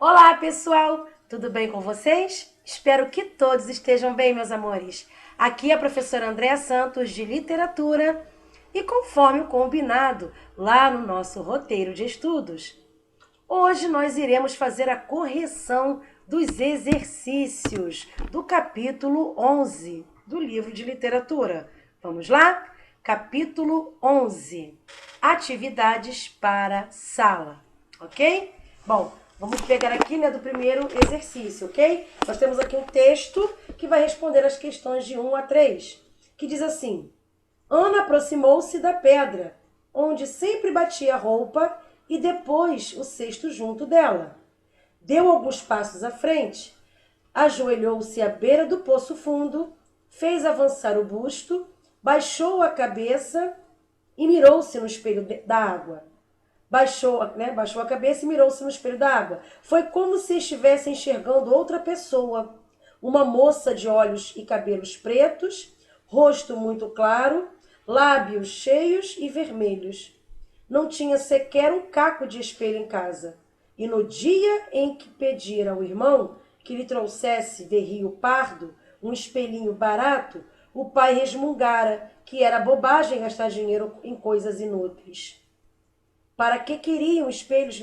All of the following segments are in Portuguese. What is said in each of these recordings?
Olá, pessoal! Tudo bem com vocês? Espero que todos estejam bem, meus amores. Aqui é a professora Andréa Santos, de Literatura, e conforme o combinado lá no nosso roteiro de estudos, hoje nós iremos fazer a correção dos exercícios do capítulo 11 do livro de literatura. Vamos lá? Capítulo 11. Atividades para sala, ok? Bom, vamos pegar aqui, do primeiro exercício, ok? Nós temos aqui um texto que vai responder as questões de 1 a 3, que diz assim: Ana aproximou-se da pedra, onde sempre batia a roupa, e depois o cesto junto dela. Deu alguns passos à frente, ajoelhou-se à beira do poço fundo, fez avançar o busto, baixou a cabeça e mirou-se no espelho da água. Baixou a cabeça e mirou-se no espelho da água. Foi como se estivesse enxergando outra pessoa. Uma moça de olhos e cabelos pretos, rosto muito claro, lábios cheios e vermelhos. Não tinha sequer um caco de espelho em casa. E no dia em que pedira ao irmão que lhe trouxesse de Rio Pardo um espelhinho barato, o pai resmungara que era bobagem gastar dinheiro em coisas inúteis. Para que queriam espelhos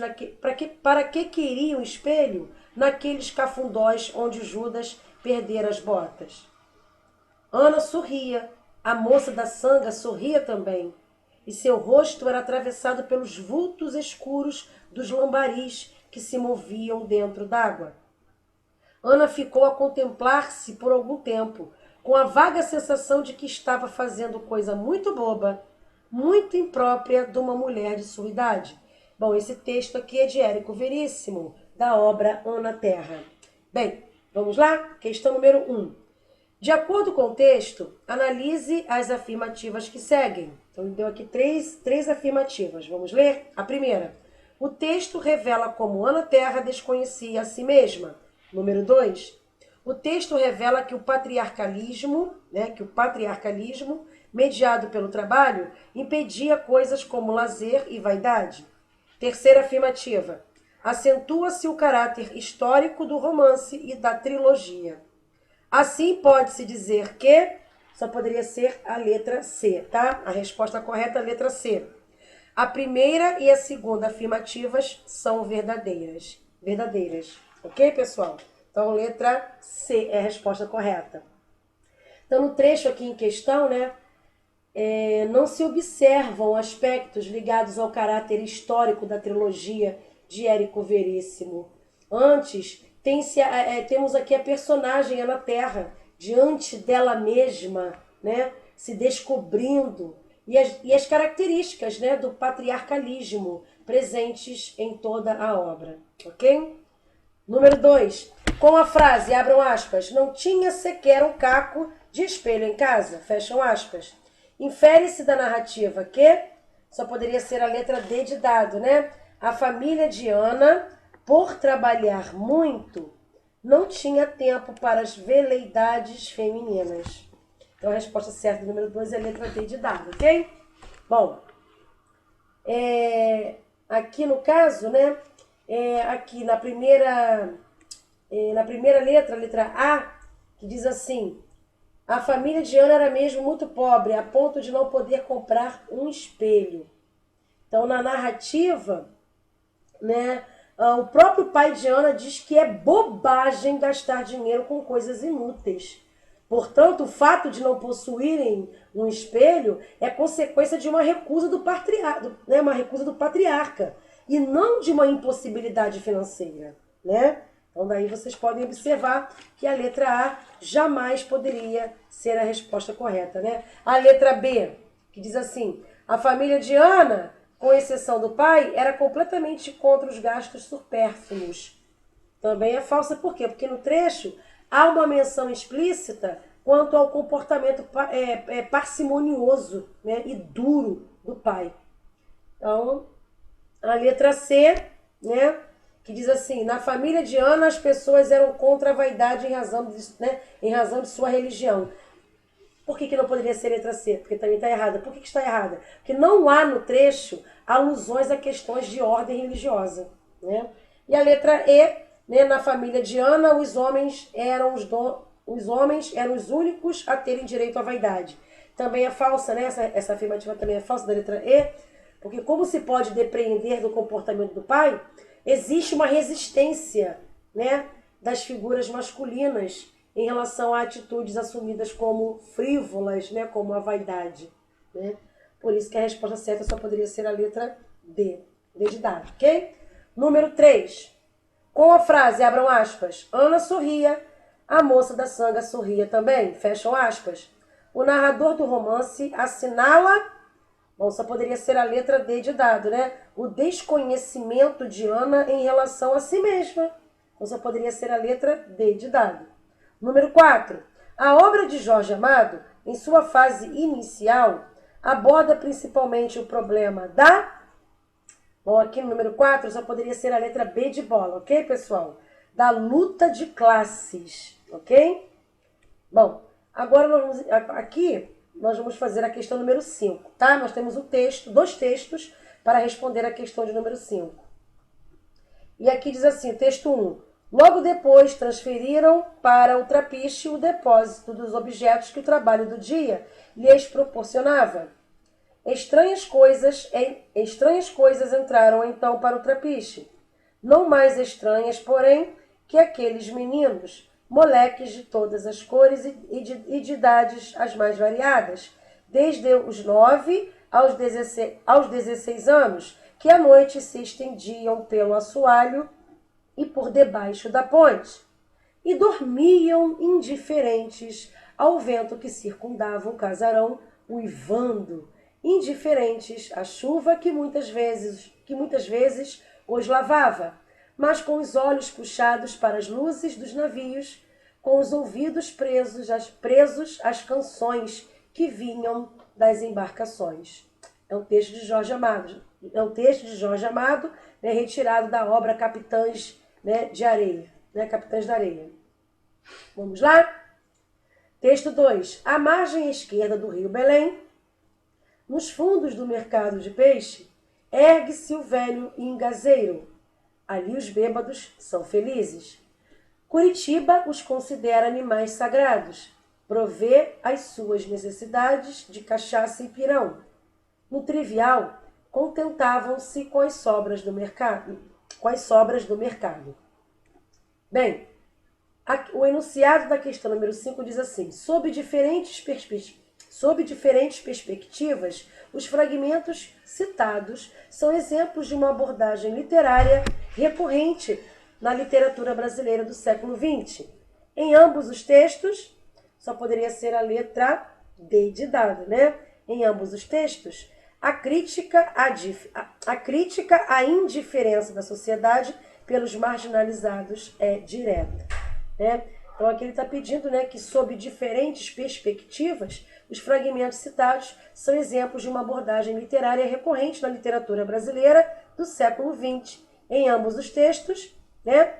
para que queriam espelho naqueles cafundós onde Judas perdera as botas? Ana sorria, a moça da sanga sorria também, e seu rosto era atravessado pelos vultos escuros dos lambaris que se moviam dentro d'água. Ana ficou a contemplar-se por algum tempo, com a vaga sensação de que estava fazendo coisa muito boba, muito imprópria de uma mulher de sua idade. Bom, esse texto aqui é de Érico Veríssimo, da obra Ana Terra. Bem, vamos lá? Questão número 1. De acordo com o texto, analise as afirmativas que seguem. Então, ele deu aqui três afirmativas. Vamos ler? A primeira. O texto revela como Ana Terra desconhecia a si mesma. Número 2. O texto revela que o patriarcalismo, mediado pelo trabalho, impedia coisas como lazer e vaidade. Terceira afirmativa. Acentua-se o caráter histórico do romance e da trilogia. Assim, pode-se dizer que só poderia ser a letra C, tá? A resposta correta é a letra C. A primeira e a segunda afirmativas são verdadeiras. Ok, pessoal? Então, letra C é a resposta correta. Então, no trecho aqui em questão, não se observam aspectos ligados ao caráter histórico da trilogia de Érico Veríssimo. Antes, temos aqui a personagem Ana Terra, diante dela mesma, se descobrindo, e as características do patriarcalismo presentes em toda a obra. Ok? Número 2. Com a frase, abram aspas, não tinha sequer um caco de espelho em casa, fecham aspas. Infere-se da narrativa que só poderia ser a letra D de dado, A família de Ana, por trabalhar muito, não tinha tempo para as veleidades femininas. Então a resposta certa do número 2 é a letra D de dado, ok? Bom, aqui no caso, aqui na primeira letra, a letra A, que diz assim: a família de Ana era mesmo muito pobre, a ponto de não poder comprar um espelho. Então, na narrativa, o próprio pai de Ana diz que é bobagem gastar dinheiro com coisas inúteis. Portanto, o fato de não possuírem um espelho é consequência de uma recusa do patriarca, e não de uma impossibilidade financeira, Então, daí vocês podem observar que a letra A jamais poderia ser a resposta correta, A letra B, que diz assim: a família de Ana, com exceção do pai, era completamente contra os gastos supérfluos. Também é falsa, por quê? Porque no trecho há uma menção explícita quanto ao comportamento parcimonioso, e duro do pai. Então, a letra C, que diz assim: na família de Ana as pessoas eram contra a vaidade em razão de sua religião. Por que não poderia ser letra C? Porque também está errada. Por que está errada? Porque não há no trecho alusões a questões de ordem religiosa. E a letra E né? Na família de Ana, os homens eram os únicos a terem direito à vaidade. Também é falsa, né? Essa afirmativa também é falsa, da letra E, porque como se pode depreender do comportamento do pai, existe uma resistência, né, das figuras masculinas em relação a atitudes assumidas como frívolas, né, como a vaidade, né? Por isso que a resposta certa só poderia ser a letra D. D de dado, ok? Número 3. Com a frase, abram aspas, Ana sorria, a moça da sanga sorria também, fecham aspas. O narrador do romance assinala, bom, só poderia ser a letra D de dado, né? O desconhecimento de Ana em relação a si mesma. Então só poderia ser a letra D de dado. Número 4. A obra de Jorge Amado, em sua fase inicial, aborda principalmente o problema da... Bom, aqui no número 4 só poderia ser a letra B de bola, ok, pessoal? Da luta de classes, ok? Bom, agora aqui nós vamos fazer a questão número 5, tá? Nós temos dois textos para responder a questão de número 5. E aqui diz assim, texto 1. Logo depois transferiram para o trapiche o depósito dos objetos que o trabalho do dia lhes proporcionava. Estranhas coisas entraram então para o trapiche. Não mais estranhas, porém, que aqueles meninos, moleques de todas as cores e de idades as mais variadas, desde os 9 aos 16 anos, que à noite se estendiam pelo assoalho e por debaixo da ponte, e dormiam indiferentes ao vento que circundava o casarão, uivando, indiferentes à chuva que muitas vezes os lavava, mas com os olhos puxados para as luzes dos navios, com os ouvidos presos às canções que vinham das embarcações. É um texto de Jorge Amado. Né, retirado da obra Capitães, né, de Areia. Né, Capitães da Areia. Vamos lá? Texto 2. À margem esquerda do rio Belém, nos fundos do mercado de peixe, ergue-se o velho ingazeiro. Ali os bêbados são felizes. Curitiba os considera animais sagrados, provê as suas necessidades de cachaça e pirão. No trivial, contentavam-se com as sobras do mercado. Bem, o enunciado da questão número 5 diz assim, sob diferentes perspectivas, os fragmentos citados são exemplos de uma abordagem literária recorrente na literatura brasileira do século XX. Em ambos os textos, só poderia ser a letra D de dado, né? Em ambos os textos, a crítica à indiferença da sociedade pelos marginalizados é direta, né? Então aqui ele está pedindo, né, que sob diferentes perspectivas, os fragmentos citados são exemplos de uma abordagem literária recorrente na literatura brasileira do século XX. Em ambos os textos, né?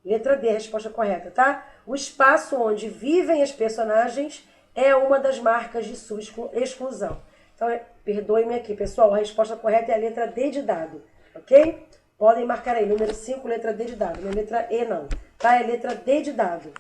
Letra D, a resposta correta, tá? O espaço onde vivem as personagens é uma das marcas de sua exclusão. Então, perdoe-me aqui, pessoal, a resposta correta é a letra D de dado, ok? Podem marcar aí, número 5, letra D de dado, não é letra E não, tá? É letra D de dado,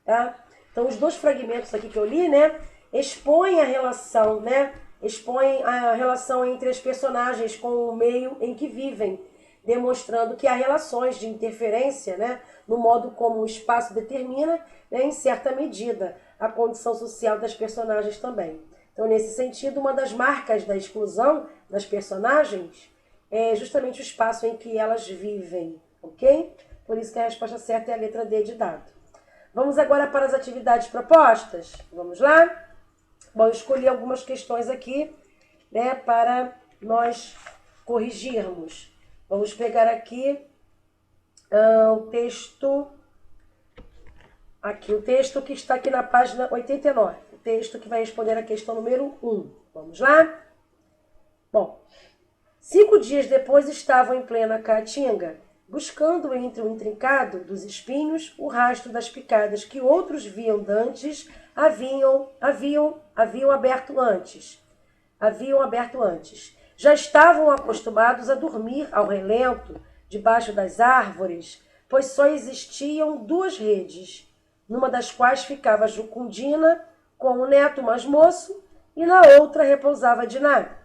tá? Então, os dois fragmentos aqui que eu li, né, expõem a relação, né? Expõem a relação entre as personagens com o meio em que vivem, demonstrando que há relações de interferência, né, no modo como o espaço determina, né, em certa medida, a condição social das personagens também. Então, nesse sentido, uma das marcas da exclusão das personagens é justamente o espaço em que elas vivem, ok? Por isso que a resposta certa é a letra D de dado. Vamos agora para as atividades propostas? Vamos lá? Bom, eu escolhi algumas questões aqui, né, para nós corrigirmos. Vamos pegar aqui o texto que está aqui na página 89. O texto que vai responder a questão número 1. Vamos lá? Bom, 5 dias depois estavam em plena caatinga, buscando entre o intrincado dos espinhos o rastro das picadas que outros viandantes haviam aberto antes. Já estavam acostumados a dormir ao relento debaixo das árvores, pois só existiam duas redes, numa das quais ficava Jucundina com o neto mais moço e na outra repousava Diná.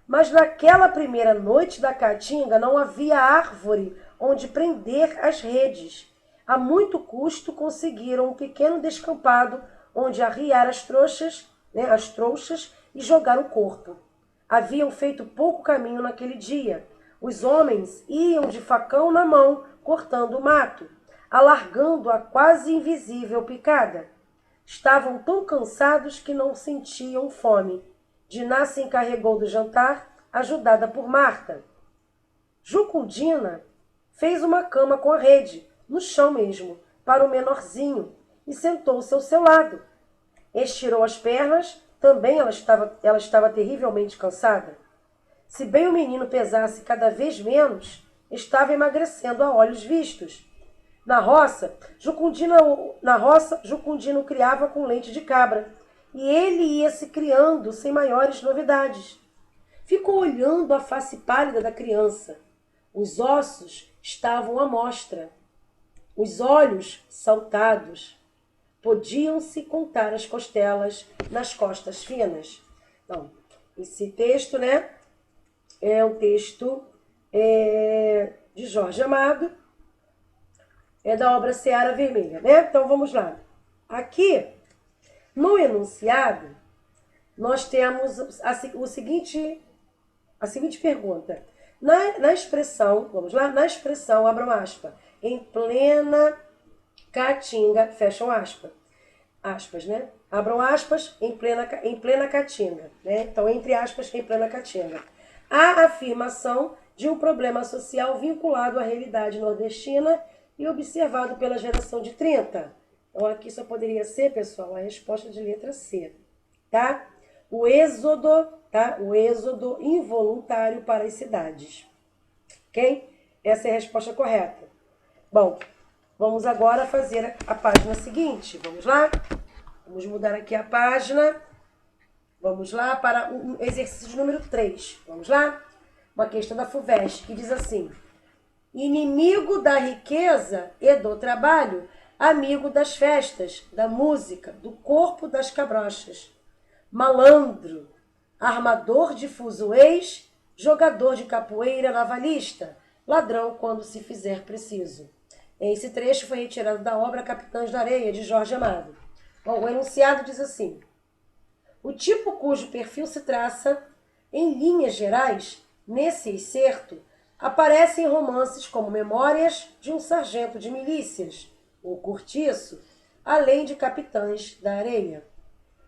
Mas naquela primeira noite da caatinga não havia árvore onde prender as redes. A muito custo conseguiram um pequeno descampado onde arriar as trouxas, e jogar o corpo. Haviam feito pouco caminho naquele dia. Os homens iam de facão na mão, cortando o mato, alargando a quase invisível picada. Estavam tão cansados que não sentiam fome. Diná se encarregou do jantar, ajudada por Marta. Jucundina fez uma cama com a rede, no chão mesmo, para o menorzinho, e sentou-se ao seu lado. Estirou as pernas, também ela estava terrivelmente cansada. Se bem o menino pesasse cada vez menos, estava emagrecendo a olhos vistos. Na roça, Jucundina o criava com leite de cabra, e ele ia se criando sem maiores novidades. Ficou olhando a face pálida da criança. Os ossos estavam à mostra, os olhos saltados. Podiam-se contar as costelas nas costas finas. Então, esse texto, é um texto de Jorge Amado, é da obra Seara Vermelha, Então, vamos lá. Aqui, no enunciado, nós temos a seguinte pergunta. Na expressão, vamos lá, na expressão, abram aspas, em plena caatinga, fecham aspas, abram aspas, em plena caatinga, Então, entre aspas, em plena caatinga. A afirmação de um problema social vinculado à realidade nordestina e observado pela geração de 30. Então, aqui só poderia ser, pessoal, a resposta de letra C, tá? O êxodo involuntário para as cidades. Ok? Essa é a resposta correta. Bom, vamos agora fazer a página seguinte. Vamos lá? Vamos mudar aqui a página. Vamos lá para o exercício número 3. Vamos lá? Uma questão da FUVEST, que diz assim: inimigo da riqueza e do trabalho, amigo das festas, da música, do corpo das cabrochas. Malandro, armador de fuzuês, jogador de capoeira navalhista, ladrão quando se fizer preciso. Esse trecho foi retirado da obra Capitães da Areia, de Jorge Amado. Bom, o enunciado diz assim: o tipo cujo perfil se traça, em linhas gerais, nesse excerto, aparece em romances como Memórias de um Sargento de Milícias, O Cortiço, além de Capitães da Areia.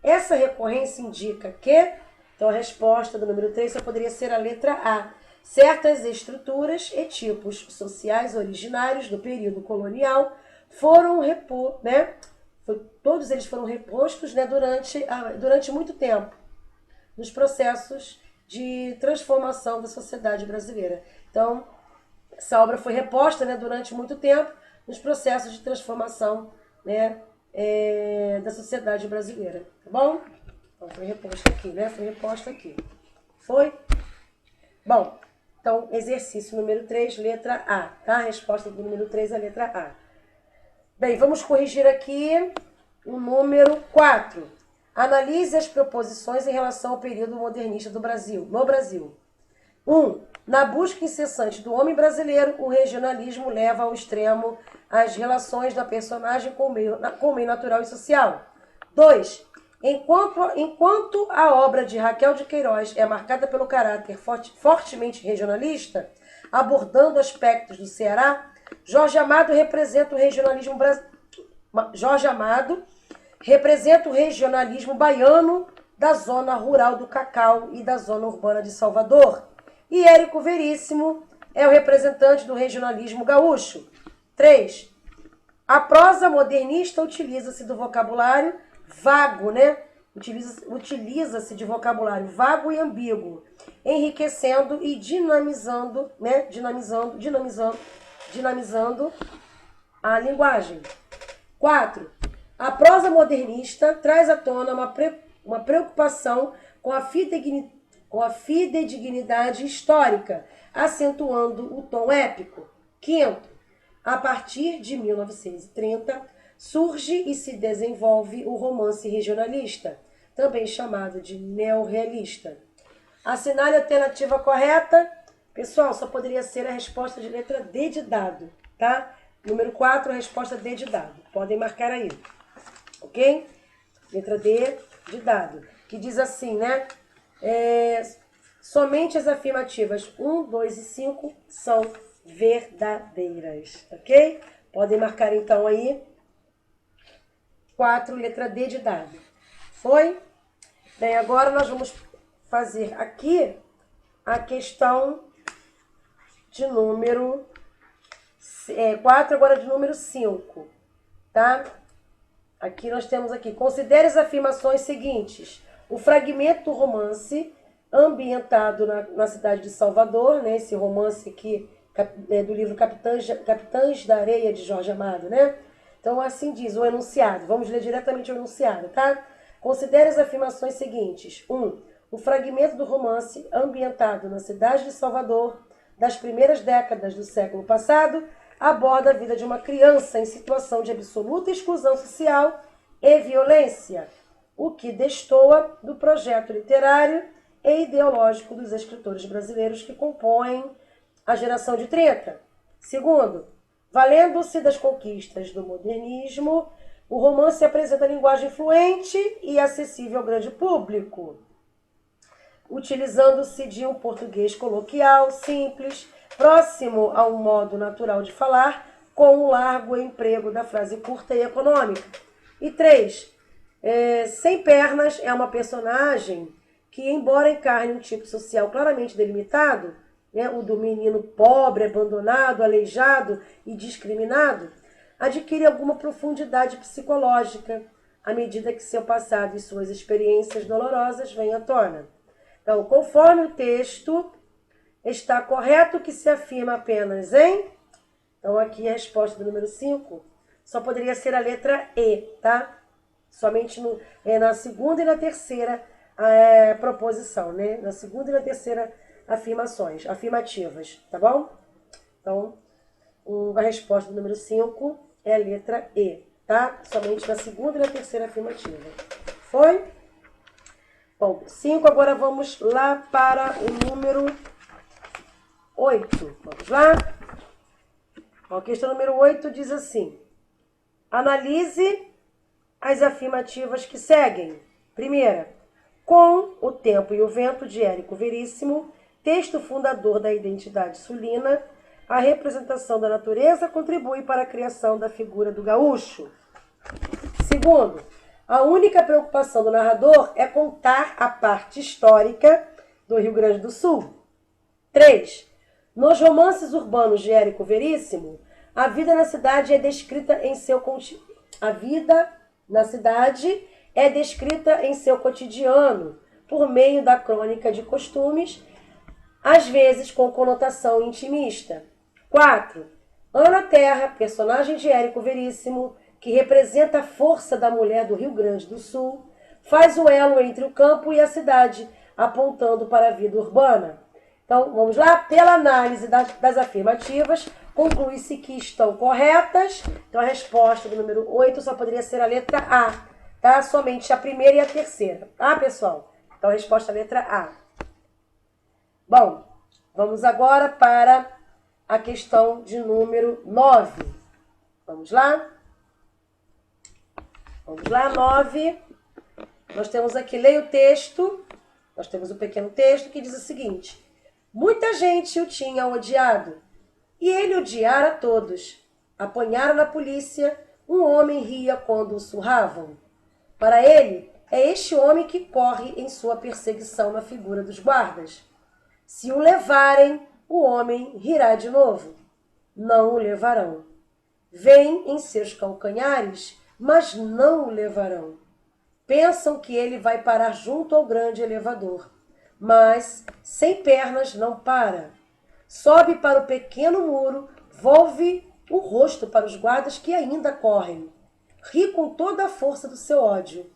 Essa recorrência indica que, então a resposta do número 3 só poderia ser a letra A. Certas estruturas e tipos sociais originários do período colonial foram todos eles foram repostos durante muito tempo nos processos de transformação da sociedade brasileira. Então, essa obra foi reposta durante muito tempo nos processos de transformação da sociedade brasileira. Tá bom? Então, foi reposta aqui, Foi reposta aqui. Foi? Bom, então, exercício número 3, letra A, tá? A resposta do número 3 é a letra A. Bem, vamos corrigir aqui o número 4. Analise as proposições em relação ao período modernista no Brasil. 1. Na busca incessante do homem brasileiro, o regionalismo leva ao extremo as relações da personagem com o meio natural e social. 2. Enquanto a obra de Raquel de Queiroz é marcada pelo caráter fortemente regionalista, abordando aspectos do Ceará, Jorge Amado representa o regionalismo baiano da zona rural do Cacau e da zona urbana de Salvador. E Érico Veríssimo é o representante do regionalismo gaúcho. 3. A prosa modernista utiliza-se do vocabulário vago, Utiliza-se de vocabulário vago e ambíguo, enriquecendo e dinamizando a linguagem. 4. A prosa modernista traz à tona uma preocupação com a fidedignidade histórica, acentuando o tom épico. Quinto, a partir de 1930, surge e se desenvolve o romance regionalista, também chamado de neorrealista. Assinale a alternativa correta. Pessoal, só poderia ser a resposta de letra D de dado, tá? Número 4, a resposta D de dado. Podem marcar aí, ok? Letra D de dado, que diz assim, né? Somente as afirmativas 1, 2 e 5 são verdadeiras, ok? Podem marcar então aí 4, letra D de dado. Foi? Bem, agora nós vamos fazer aqui a questão de número 4, agora de número 5, tá? Aqui nós temos aqui, considere as afirmações seguintes. O fragmento do romance ambientado na cidade de Salvador, né? Esse romance aqui do livro Capitães da Areia, de Jorge Amado, né? Então, assim diz o enunciado. Vamos ler diretamente o enunciado, tá? Considere as afirmações seguintes. 1. O fragmento do romance ambientado na cidade de Salvador, das primeiras décadas do século passado, aborda a vida de uma criança em situação de absoluta exclusão social e violência, o que destoa do projeto literário e ideológico dos escritores brasileiros que compõem a geração de 30. Segundo, valendo-se das conquistas do modernismo, o romance apresenta linguagem fluente e acessível ao grande público, utilizando-se de um português coloquial, simples, próximo a um modo natural de falar, com o largo emprego da frase curta e econômica. E 3. Sem Pernas é uma personagem que, embora encarne um tipo social claramente delimitado, né, o do menino pobre, abandonado, aleijado e discriminado, adquire alguma profundidade psicológica à medida que seu passado e suas experiências dolorosas vêm à tona. Então, conforme o texto, está correto que se afirma apenas em... Então, aqui a resposta do número 5 só poderia ser a letra E, tá? Somente na segunda e na terceira proposição, né? Na segunda e na terceira afirmativas, tá bom? Então, a resposta do número 5 é a letra E, tá? Somente na segunda e na terceira afirmativa. Foi? Bom, 5, agora vamos lá para o número 8. Vamos lá? Bom, a questão número 8 diz assim. Analise as afirmativas que seguem. Primeira, Com o Tempo e o Vento, de Érico Veríssimo, texto fundador da identidade sulina, a representação da natureza contribui para a criação da figura do gaúcho. Segundo, a única preocupação do narrador é contar a parte histórica do Rio Grande do Sul. 3. Nos romances urbanos de Érico Veríssimo, a vida na cidade é descrita em seu cotidiano, por meio da crônica de costumes, às vezes com conotação intimista. 4. Ana Terra, personagem de Érico Veríssimo, que representa a força da mulher do Rio Grande do Sul, faz o elo entre o campo e a cidade, apontando para a vida urbana. Então, vamos lá? Pela análise das afirmativas, conclui-se que estão corretas. Então, a resposta do número 8 só poderia ser a letra A, tá? Somente a primeira e a terceira, tá, pessoal? Então, a resposta é a letra A. Bom, vamos agora para a questão de número 9. Vamos lá? Vamos lá, 9. Nós temos aqui, leia o texto. Nós temos um pequeno texto que diz o seguinte. Muita gente o tinha odiado, e ele odiara a todos. Apanharam na polícia, um homem ria quando o surravam. Para ele, é este homem que corre em sua perseguição na figura dos guardas. Se o levarem, o homem rirá de novo. Não o levarão. Vêm em seus calcanhares, mas não o levarão. Pensam que ele vai parar junto ao grande elevador, mas Sem Pernas não para. Sobe para o pequeno muro, volve o rosto para os guardas que ainda correm. Ri com toda a força do seu ódio.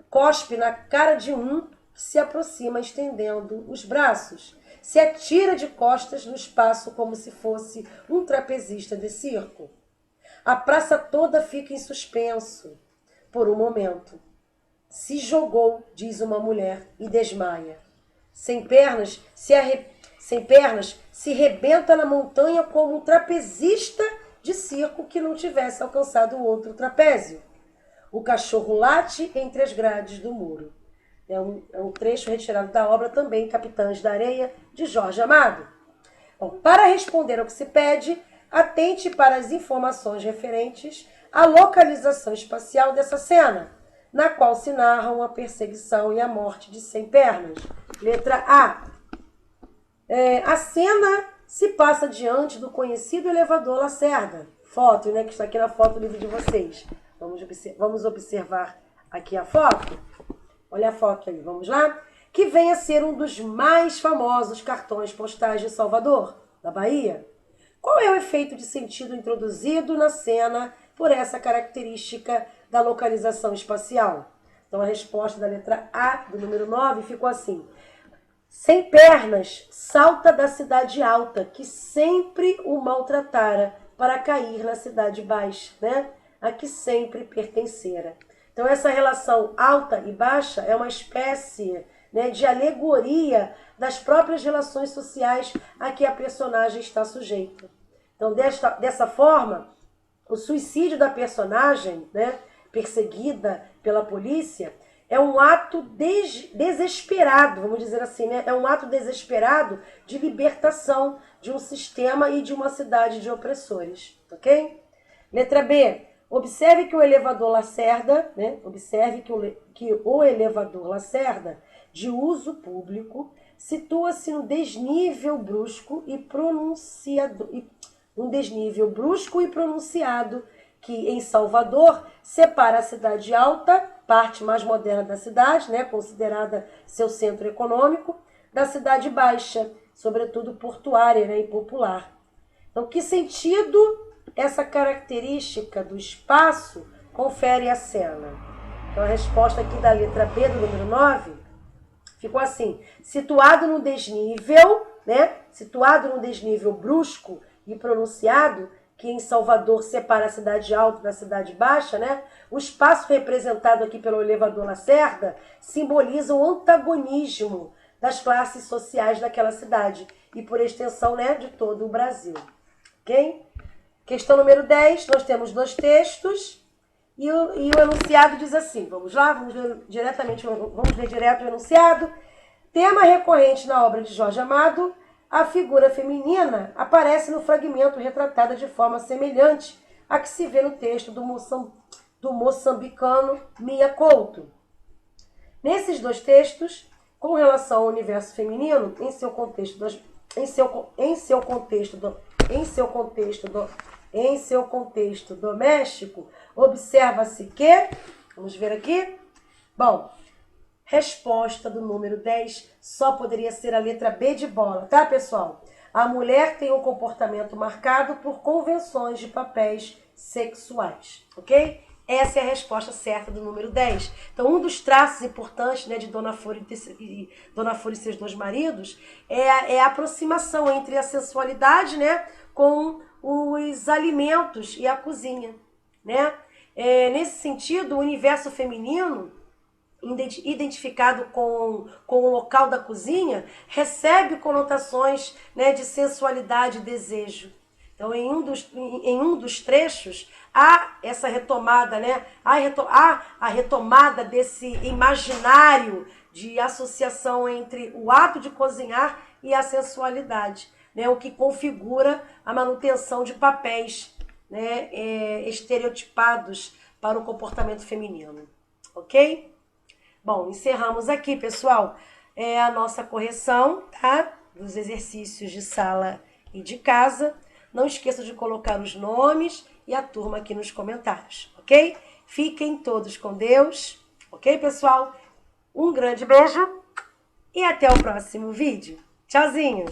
Cospe na cara de um que se aproxima estendendo os braços. se atira de costas no espaço como se fosse um trapezista de circo. A praça toda fica em suspenso por um momento. Se jogou, diz uma mulher, e desmaia. Sem pernas, se rebenta na montanha como um trapezista de circo que não tivesse alcançado o outro trapézio. O cachorro late entre as grades do muro. É um trecho retirado da obra também Capitães da Areia, de Jorge Amado. Bom, para responder ao que se pede, atente para as informações referentes à localização espacial dessa cena, na qual se narram a perseguição e a morte de Sem Pernas. Letra A. A cena se passa diante do conhecido elevador Lacerda. Foto, né, que está aqui na foto do livro de vocês. Vamos observar aqui a foto. Olha a foto aí, vamos lá? Que vem a ser um dos mais famosos cartões postais de Salvador, da Bahia. Qual é o efeito de sentido introduzido na cena por essa característica da localização espacial? Então a resposta da letra A, do número 9, ficou assim. Sem Pernas salta da cidade alta, que sempre o maltratara, para cair na cidade baixa, né? A que sempre pertencera. Então essa relação alta e baixa é uma espécie, né, de alegoria das próprias relações sociais a que a personagem está sujeita. Então dessa forma, o suicídio da personagem, né, perseguida pela polícia, é um ato desesperado, vamos dizer assim, né? É um ato desesperado de libertação de um sistema e de uma cidade de opressores, ok? Letra B. Observe que o elevador Lacerda, né? Observe que o elevador Lacerda, de uso público, situa-se no desnível brusco e pronunciado, que em Salvador separa a cidade alta, parte mais moderna da cidade, né, considerada seu centro econômico, da cidade baixa, sobretudo portuária, né, e popular. Então, que sentido essa característica do espaço confere à cena? Então, a resposta aqui da letra B, do número 9, ficou assim: situado no desnível, né, situado no desnível brusco e pronunciado, que em Salvador separa a cidade alta da cidade baixa, né? O espaço representado aqui pelo elevador Lacerda simboliza o antagonismo das classes sociais daquela cidade e, por extensão, né, de todo o Brasil. Ok? Questão número 10, nós temos dois textos e o enunciado diz assim, vamos lá, vamos ler direto o enunciado. Tema recorrente na obra de Jorge Amado, a figura feminina aparece no fragmento retratada de forma semelhante a que se vê no texto do moçambicano Mia Couto. Nesses dois textos, com relação ao universo feminino, em seu contexto doméstico, observa-se que, vamos ver aqui, bom, resposta do número 10 só poderia ser a letra B de bola, tá, pessoal? A mulher tem um comportamento marcado por convenções de papéis sexuais, ok? Essa é a resposta certa do número 10. Então, um dos traços importantes, né, de Dona Flor e seus dois maridos é a aproximação entre a sensualidade, né, com os alimentos e a cozinha, né? Nesse sentido, o universo feminino, identificado com o local da cozinha, recebe conotações, né, de sensualidade e desejo. Então, em um dos trechos, há essa retomada, né? Há a retomada desse imaginário de associação entre o ato de cozinhar e a sensualidade, né? O que configura a manutenção de papéis, né, estereotipados para o comportamento feminino. Ok? Bom, encerramos aqui, pessoal, a nossa correção, tá? Dos exercícios de sala e de casa. Não esqueça de colocar os nomes e a turma aqui nos comentários, ok? Fiquem todos com Deus, ok, pessoal? Um grande beijo e até o próximo vídeo. Tchauzinho!